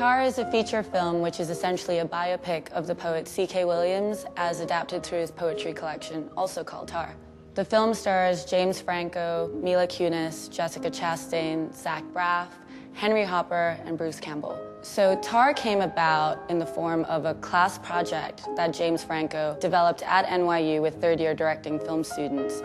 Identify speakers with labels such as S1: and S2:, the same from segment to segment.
S1: Tar is a feature film which is essentially a biopic of the poet C.K. Williams as adapted through his poetry collection, also called Tar. The film stars James Franco, Mila Kunis, Jessica Chastain, Zach Braff, Henry Hopper, and Bruce Campbell. So Tar came about in the form of a class project that James Franco developed at NYU with third-year directing film students.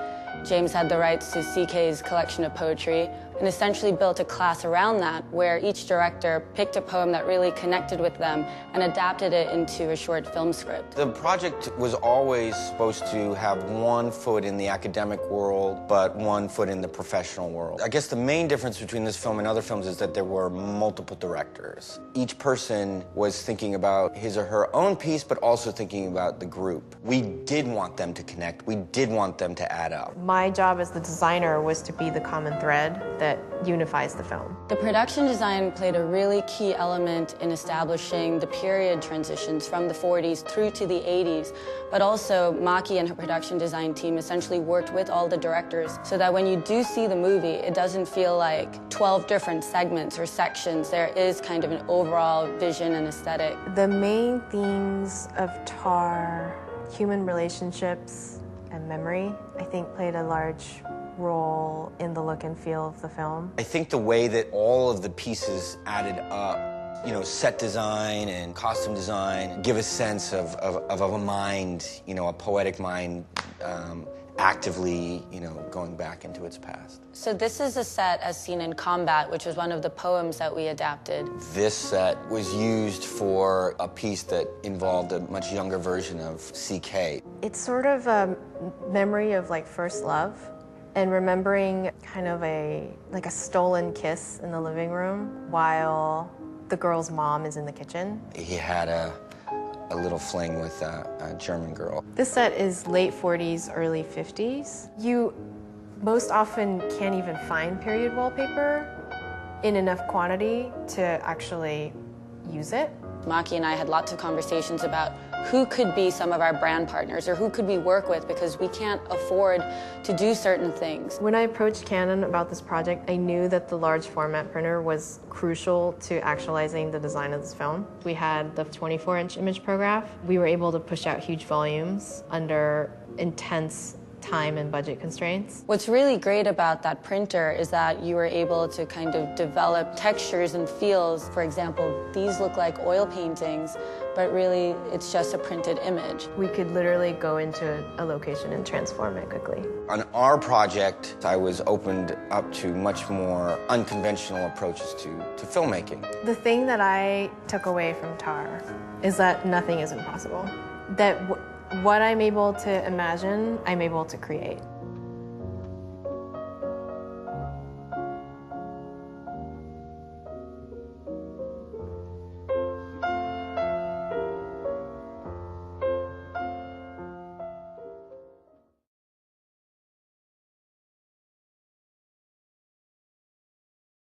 S1: James had the rights to CK's collection of poetry and essentially built a class around that where each director picked a poem that really connected with them and adapted it into a short film script.
S2: The project was always supposed to have one foot in the academic world, but one foot in the professional world. I guess the main difference between this film and other films is that there were multiple directors. Each person was thinking about his or her own piece, but also thinking about the group. We did want them to connect. We did want them to add up.
S3: My job as the designer was to be the common thread that unifies the film.
S1: The production design played a really key element in establishing the period transitions from the 40s through to the 80s, but also Maki and her production design team essentially worked with all the directors so that when you do see the movie, it doesn't feel like 12 different segments or sections. There is kind of an overall vision and aesthetic.
S3: The main themes of Tar, human relationships and memory, I think played a large role in the look and feel of the film.
S2: I think the way that all of the pieces added up, set design and costume design, give a sense of a mind, a poetic mind, actively, going back into its past.
S1: So this is a set as seen in Combat, which was one of the poems that we adapted.
S2: This set was used for a piece that involved a much younger version of CK.
S3: It's sort of a memory of first love and remembering kind of a stolen kiss in the living room while the girl's mom is in the kitchen.
S2: He had a little fling with a German girl.
S3: This set is late 40s, early 50s. You most often can't even find period wallpaper in enough quantity to actually use it.
S1: Maki and I had lots of conversations about who could be some of our brand partners or who could we work with because we can't afford to do certain things.
S3: When I approached Canon about this project, I knew that the large format printer was crucial to actualizing the design of this film. We had the 24-inch imagePROGRAF. We were able to push out huge volumes under intense time and budget constraints.
S1: What's really great about that printer is that you were able to kind of develop textures and feels. For example, these look like oil paintings, but really it's just a printed image.
S3: We could literally go into a location and transform it quickly.
S2: On our project, I was opened up to much more unconventional approaches to filmmaking.
S3: The thing that I took away from Tar is that nothing is impossible. That what I'm able to imagine, I'm able to create.